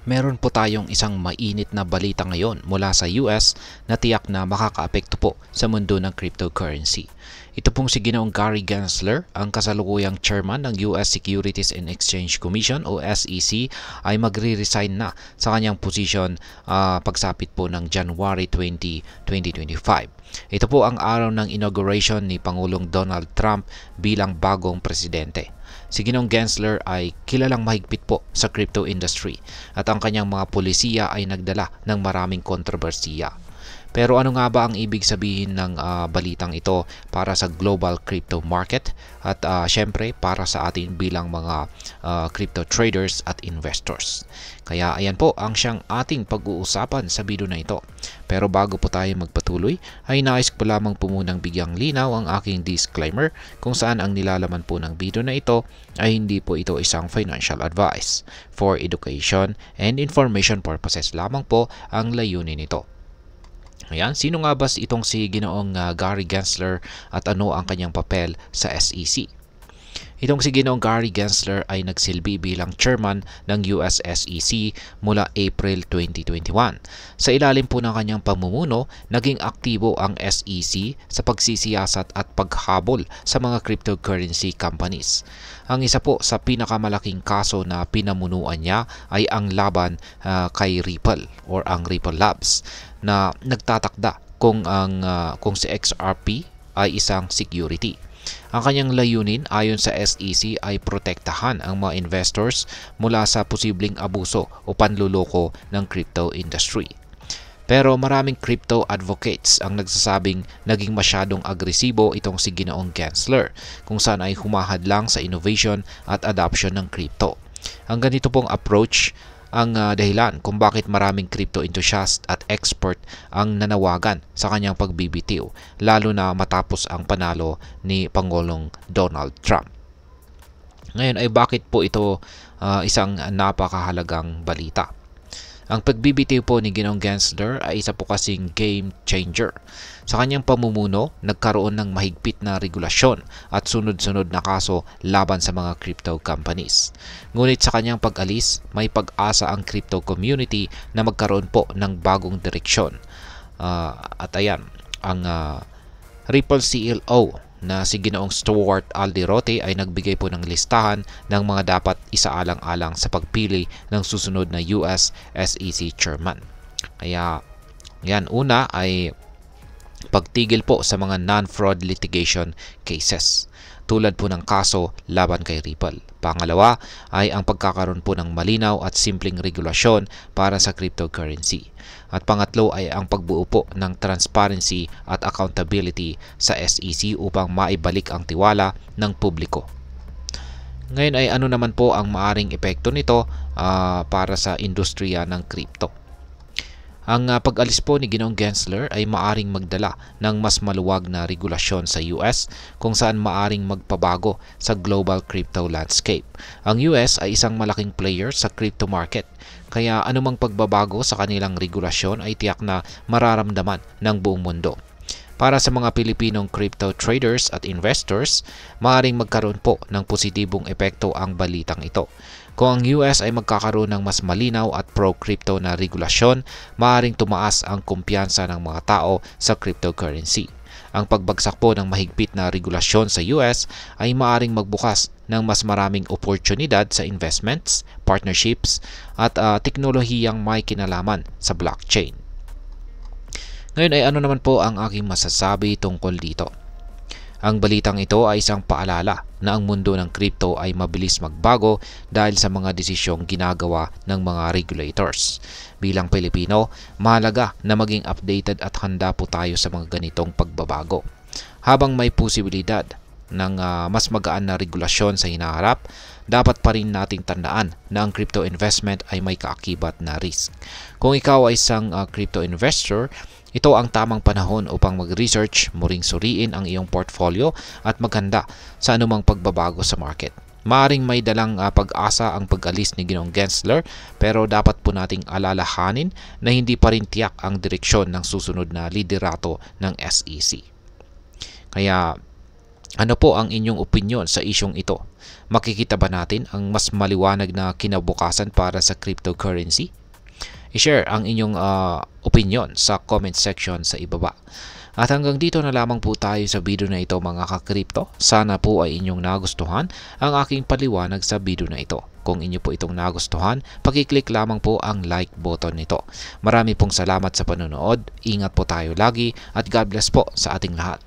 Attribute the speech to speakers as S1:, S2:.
S1: Meron po tayong isang mainit na balita ngayon mula sa US na tiyak na makakaapekto po sa mundo ng cryptocurrency. Ito pong si Ginoong Gary Gensler, ang kasalukuyang chairman ng US Securities and Exchange Commission o SEC, ay magre-resign na sa kanyang posisyon pagsapit po ng January 20, 2025. Ito po ang araw ng inauguration ni Pangulong Donald Trump bilang bagong presidente. Si Ginoong Gensler ay kilalang mahigpit po sa crypto industry at ang kanyang mga polisiya ay nagdala ng maraming kontrobersiya. Pero ano nga ba ang ibig sabihin ng balitang ito para sa global crypto market at syempre para sa atin bilang mga crypto traders at investors? Kaya ayan po ang siyang ating pag-uusapan sa video na ito. Pero bago po tayo magpatuloy ay nais ko lamang po munang bigyang linaw ang aking disclaimer kung saan ang nilalaman po ng video na ito ay hindi po ito isang financial advice. For education and information purposes lamang po ang layunin nito. Ayan, sino nga ba itong si Ginoong Gary Gensler at ano ang kanyang papel sa SEC? Itong si Ginoong Gary Gensler ay nagsilbi bilang chairman ng US SEC mula April 2021. Sa ilalim po ng kanyang pamumuno, naging aktibo ang SEC sa pagsisiyasat at paghabol sa mga cryptocurrency companies. Ang isa po sa pinakamalaking kaso na pinamunuan niya ay ang laban kay Ripple or ang Ripple Labs na nagtatakda kung si XRP ay isang security. Ang kanyang layunin ayon sa SEC ay protektahan ang mga investors mula sa posibleng abuso o panluloko ng crypto industry. Pero maraming crypto advocates ang nagsasabing naging masyadong agresibo itong si Ginoong Gensler kung saan ay humahadlang sa innovation at adoption ng crypto. Ang ganito pong approach ang dahilan kung bakit maraming crypto enthusiast at expert ang nanawagan sa kanyang pagbibitiw, lalo na matapos ang panalo ni Pangulong Donald Trump. Ngayon ay bakit po ito isang napakahalagang balita? Ang pagbibitiw po ni Ginoong Gensler ay isa po kasing game changer. Sa kanyang pamumuno, nagkaroon ng mahigpit na regulasyon at sunod-sunod na kaso laban sa mga crypto companies. Ngunit sa kanyang pag-alis, may pag-asa ang crypto community na magkaroon po ng bagong direksyon. At ayan, ang Ripple CLO na si Ginoong Stuart Alderote ay nagbigay po ng listahan ng mga dapat isaalang-alang sa pagpili ng susunod na US SEC chairman. Kaya yan, una ay pagtigil po sa mga non-fraud litigation cases tulad po ng kaso laban kay Ripple. Pangalawa ay ang pagkakaroon po ng malinaw at simpleng regulasyon para sa cryptocurrency. At pangatlo ay ang pagbuo po ng transparency at accountability sa SEC upang maibalik ang tiwala ng publiko. Ngayon ay ano naman po ang maaring epekto nito para sa industriya ng crypto? Ang pag-alis po ni Ginoong Gensler ay maaring magdala ng mas maluwag na regulasyon sa US kung saan maaring magpabago sa global crypto landscape. Ang US ay isang malaking player sa crypto market, kaya anumang pagbabago sa kanilang regulasyon ay tiyak na mararamdaman ng buong mundo. Para sa mga Pilipinong crypto traders at investors, maaaring magkaroon po ng positibong epekto ang balitang ito. Kung ang US ay magkakaroon ng mas malinaw at pro-crypto na regulasyon, maaaring tumaas ang kumpiyansa ng mga tao sa cryptocurrency. Ang pagbagsak po ng mahigpit na regulasyon sa US ay maaaring magbukas ng mas maraming oportunidad sa investments, partnerships at teknolohiyang may kinalaman sa blockchain. Ngayon ay ano naman po ang aking masasabi tungkol dito? Ang balitang ito ay isang paalala na ang mundo ng crypto ay mabilis magbago dahil sa mga desisyong ginagawa ng mga regulators. Bilang Pilipino, mahalaga na maging updated at handa po tayo sa mga ganitong pagbabago. Habang may posibilidad ng mas magaan na regulasyon sa hinaharap, dapat pa rin nating tandaan na ang crypto investment ay may kaakibat na risk. Kung ikaw ay isang crypto investor, ito ang tamang panahon upang mag-research, muring suriin ang iyong portfolio at maghanda sa anumang pagbabago sa market. Maaring may dalang pag-asa ang pag-alis ni Ginoong Gensler, pero dapat po nating alalahanin na hindi pa rin tiyak ang direksyon ng susunod na liderato ng SEC. Kaya Ano po ang inyong opinyon sa isyong ito? Makikita ba natin ang mas maliwanag na kinabukasan para sa cryptocurrency? I-share ang inyong opinion sa comment section sa ibaba. At hanggang dito na lamang po tayo sa video na ito mga ka-crypto. Sana po ay inyong nagustuhan ang aking paliwanag sa video na ito. Kung inyo po itong nagustuhan, pakiclick lamang po ang like button nito. Marami pong salamat sa panonood. Ingat po tayo lagi at God bless po sa ating lahat.